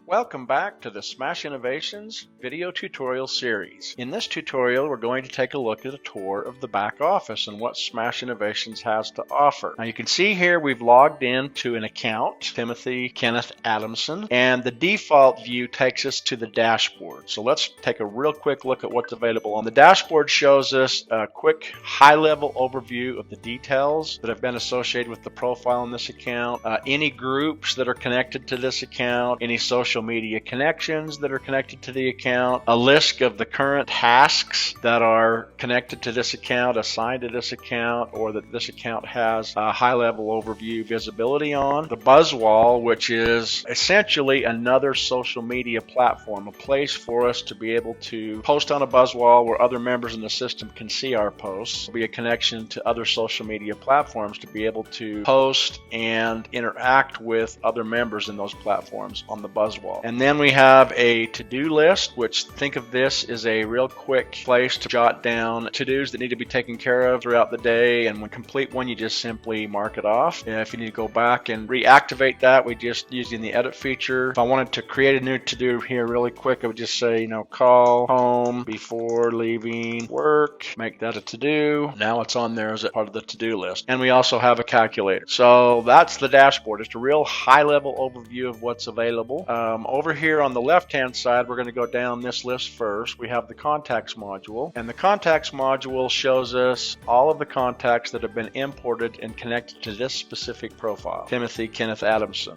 Welcome back to the Smash Innovations video tutorial series. In this tutorial, we're going to take a look at a tour of the back office and what Smash Innovations has to offer. Now you can see here we've logged into an account, Timothy Kenneth Adamson, and the default view takes us to the dashboard. So let's take a real quick look at what's available. On the dashboard shows us a quick high-level overview of the details that have been associated with the profile in this account, any groups that are connected to this account, any social media connections that are connected to the account, a list of the current tasks that are connected to this account, assigned to this account, or that this account has a high-level overview visibility on. The buzz wall, which is essentially another social media platform, a place for us to be able to post on a buzz wall where other members in the system can see our posts. There'll be a connection to other social media platforms to be able to post and interact with other members in those platforms on the buzz wall. And then we have a to-do list, which think of this as a real quick place to jot down to-dos that need to be taken care of throughout the day, and when complete one you just simply mark it off. And if you need to go back and reactivate that, we just using the edit feature. If I wanted to create a new to-do here really quick, I would just say, call home before leaving work, make that a to-do. Now it's on there as a part of the to-do list. And we also have a calculator. So that's the dashboard. It's a real high-level overview of what's available. Over here on the left-hand side, we're going to go down this list first. We have the contacts module, and the contacts module shows us all of the contacts that have been imported and connected to this specific profile, Timothy Kenneth Adamson.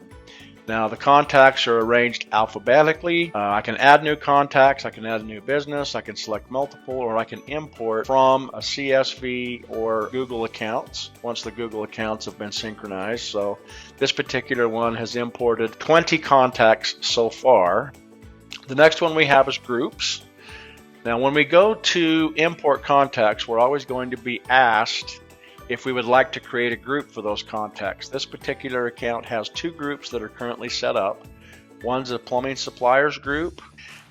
Now the contacts are arranged alphabetically. I can add new contacts, I can add a new business, I can select multiple, or I can import from a CSV or Google accounts once the Google accounts have been synchronized. So this particular one has imported 20 contacts so far. The next one we have is groups. Now when we go to import contacts, we're always going to be asked if we would like to create a group for those contacts. This particular account has two groups that are currently set up. One's a plumbing suppliers group,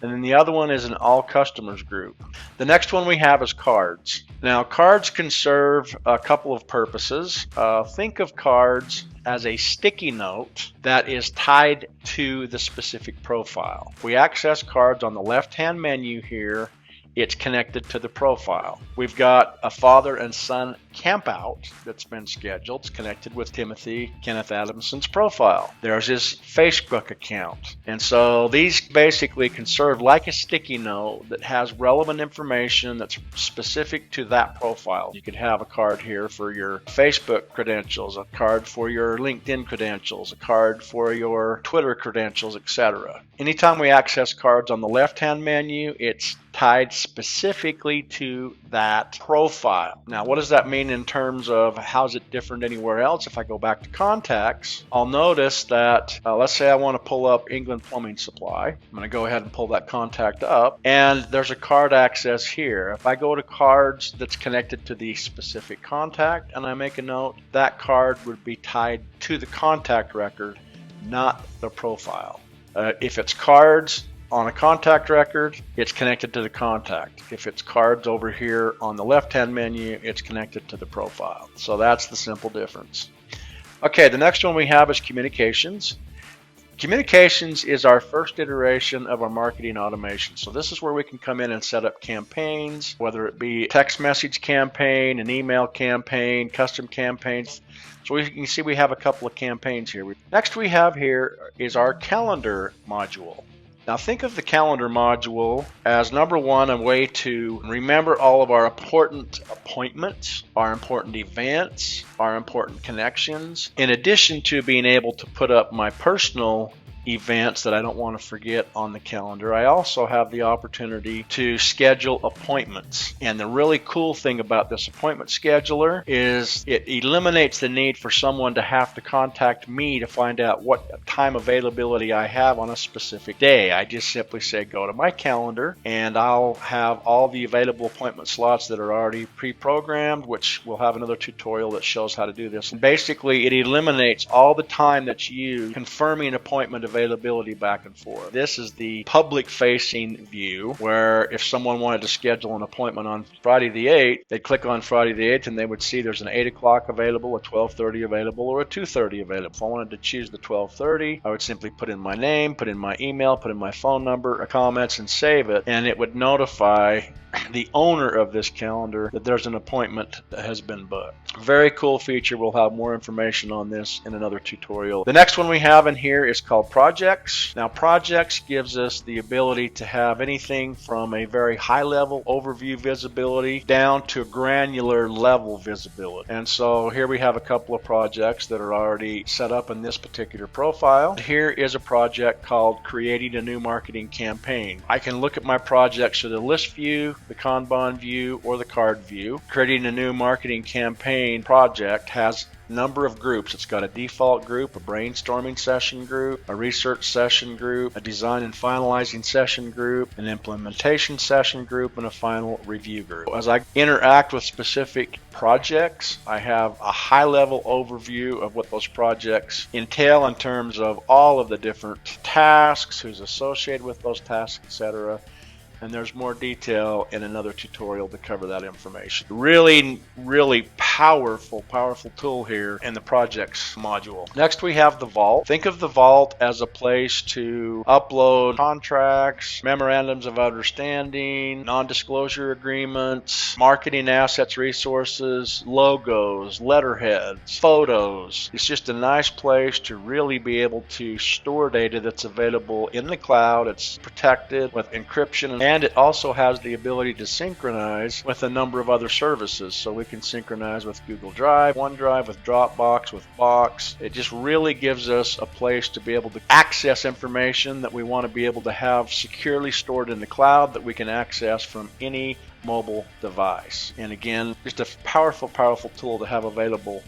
and then the other one is an all customers group. The next one we have is cards. Now cards can serve a couple of purposes. Think of cards as a sticky note that is tied to the specific profile. If we access cards on the left-hand menu here, it's connected to the profile. We've got a father and son camp out that's been scheduled. It's connected with Timothy Kenneth Adamson's profile. There's his Facebook account. And so these basically can serve like a sticky note that has relevant information that's specific to that profile. You could have a card here for your Facebook credentials, a card for your LinkedIn credentials, a card for your Twitter credentials, etc. Anytime we access cards on the left-hand menu, it's tied specifically to that profile. Now, what does that mean in terms of how is it different anywhere else? If I go back to contacts, I'll notice that, let's say I want to pull up England Plumbing Supply. I'm going to go ahead and pull that contact up, and there's a card access here. If I go to cards that's connected to the specific contact and I make a note, that card would be tied to the contact record, not the profile. If it's cards on a contact record, it's connected to the contact. If it's cards over here on the left-hand menu, it's connected to the profile. So that's the simple difference. Okay, the next one we have is communications. Communications is our first iteration of our marketing automation. So this is where we can come in and set up campaigns, whether it be a text message campaign, an email campaign, custom campaigns. So you can see we have a couple of campaigns here. Next we have here is our calendar module. Now think of the calendar module as number one, a way to remember all of our important appointments, our important events, our important connections, in addition to being able to put up my personal events that I don't want to forget on the calendar. I also have the opportunity to schedule appointments. And the really cool thing about this appointment scheduler is it eliminates the need for someone to have to contact me to find out what time availability I have on a specific day. I just simply say go to my calendar and I'll have all the available appointment slots that are already pre-programmed, which we'll have another tutorial that shows how to do this. And basically it eliminates all the time that's used confirming an appointment availability availability back and forth. This is the public-facing view, where if someone wanted to schedule an appointment on Friday the 8th, they'd click on Friday the 8th and they would see there's an 8 o'clock available, a 12:30 available, or a 2:30 available. If I wanted to choose the 12:30, I would simply put in my name, put in my email, put in my phone number, or comments, and save it, and it would notify the owner of this calendar that there's an appointment that has been booked. Very cool feature. We'll have more information on this in another tutorial. The next one we have in here is called Projects. Now, Projects gives us the ability to have anything from a very high level overview visibility down to granular level visibility. And so here we have a couple of projects that are already set up in this particular profile. Here is a project called Creating a New Marketing Campaign. I can look at my projects through the list view, the Kanban view, or the card view. Creating a New Marketing Campaign project has number of groups. It's got a default group, a brainstorming session group, a research session group, a design and finalizing session group, an implementation session group, and a final review group. As I interact with specific projects, I have a high-level overview of what those projects entail in terms of all of the different tasks, who's associated with those tasks, etc. And there's more detail in another tutorial to cover that information. Really powerful tool here in the projects module. Next we have the Vault. Think of the Vault as a place to upload contracts, memorandums of understanding, non-disclosure agreements, marketing assets, resources, logos, letterheads, photos. It's just a nice place to really be able to store data that's available in the cloud. It's protected with encryption, and it also has the ability to synchronize with a number of other services. So we can synchronize with Google Drive, OneDrive, with Dropbox, with Box. It just really gives us a place to be able to access information that we want to be able to have securely stored in the cloud that we can access from any mobile device. And again, just a powerful tool to have available,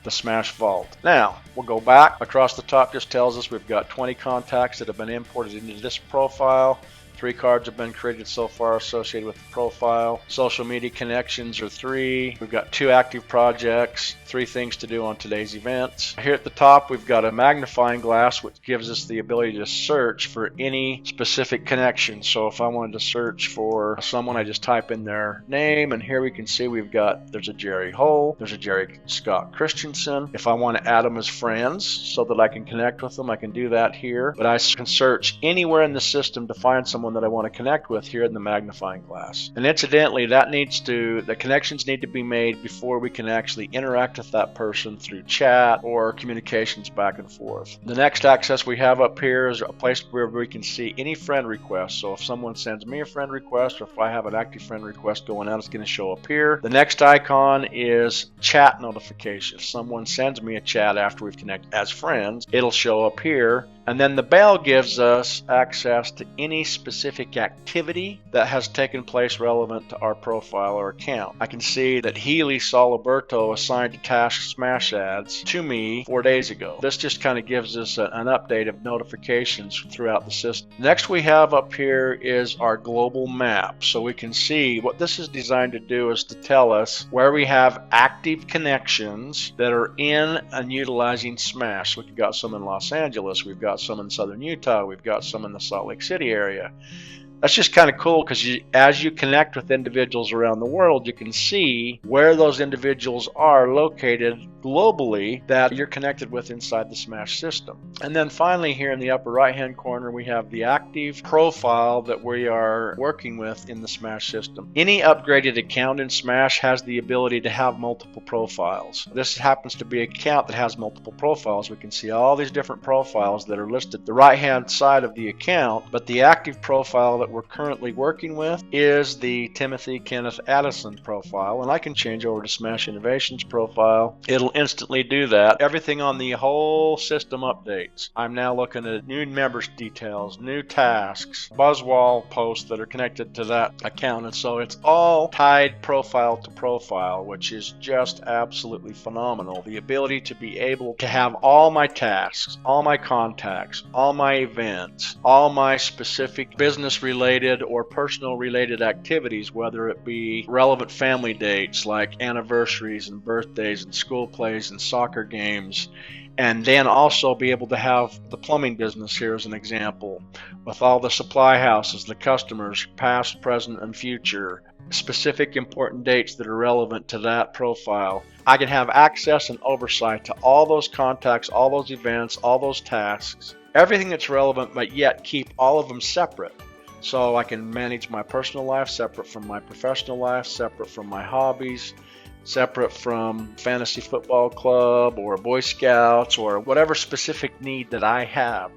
the Smash Vault. Now, we'll go back. Across the top just tells us we've got 20 contacts that have been imported into this profile. 3 cards have been created so far associated with the profile. Social media connections are 3. We've got 2 active projects, 3 things to do on today's events. Here at the top, we've got a magnifying glass, which gives us the ability to search for any specific connection. So if I wanted to search for someone, I just type in their name, and here we can see there's a Jerry Hull, there's a Jerry Scott Christensen. If I want to add them as friends so that I can connect with them, I can do that here. But I can search anywhere in the system to find someone that I want to connect with here in the magnifying glass. And incidentally, the connections need to be made before we can actually interact with that person through chat or communications back and forth. The next access we have up here is a place where we can see any friend requests. So if someone sends me a friend request, or if I have an active friend request going out, it's going to show up here. The next icon is chat notification. If someone sends me a chat after we've connected as friends, it'll show up here. And then the bell gives us access to any specific activity that has taken place relevant to our profile or account. I can see that Healy Soliberto assigned a task Smash Ads to me 4 days ago. This just kind of gives us an update of notifications throughout the system. Next we have up here is our global map. So we can see what this is designed to do is to tell us where we have active connections that are in and utilizing Smash. We've got some in Los Angeles, we've got some in southern Utah, we've got some in the Salt Lake City area. That's just kind of cool because as you connect with individuals around the world, you can see where those individuals are located globally that you're connected with inside the Smash system. And then finally here in the upper right hand corner we have the active profile that we are working with in the Smash system. Any upgraded account in Smash has the ability to have multiple profiles. This happens to be an account that has multiple profiles. We can see all these different profiles that are listed the right hand side of the account, but the active profile that we're currently working with is the Timothy Kenneth Addison profile, and I can change over to Smash Innovations profile. It'll instantly do that. Everything on the whole system updates. I'm now looking at new members details, new tasks, BuzzWall posts that are connected to that account, and so it's all tied profile to profile, which is just absolutely phenomenal. The ability to be able to have all my tasks, all my contacts, all my events, all my specific business related related or personal related activities, whether it be relevant family dates like anniversaries and birthdays and school plays and soccer games. And then also be able to have the plumbing business here as an example, with all the supply houses, the customers, past, present, and future, specific important dates that are relevant to that profile. I can have access and oversight to all those contacts, all those events, all those tasks, everything that's relevant, but yet keep all of them separate. So I can manage my personal life separate from my professional life, separate from my hobbies, separate from fantasy football club or Boy Scouts or whatever specific need that I have,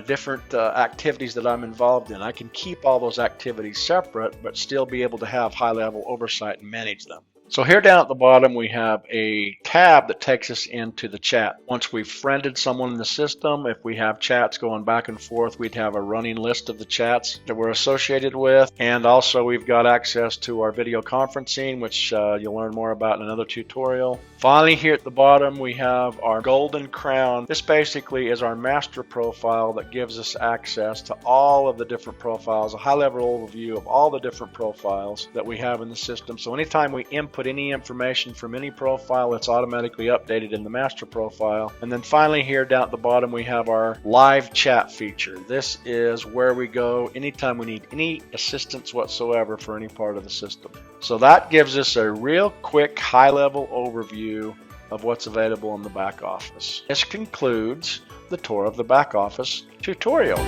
different activities that I'm involved in. I can keep all those activities separate but still be able to have high-level oversight and manage them. So here down at the bottom we have a tab that takes us into the chat. Once we've friended someone in the system, if we have chats going back and forth, we'd have a running list of the chats that we're associated with. And also we've got access to our video conferencing, which you'll learn more about in another tutorial. Finally, here at the bottom we have our golden crown. This basically is our master profile that gives us access to all of the different profiles, a high-level overview of all the different profiles that we have in the system. So anytime we input any information from any profile, it's automatically updated in the master profile. And then finally here down at the bottom we have our live chat feature. This is where we go anytime we need any assistance whatsoever for any part of the system. So that gives us a real quick high-level overview of what's available in the back office. This concludes the tour of the back office tutorial.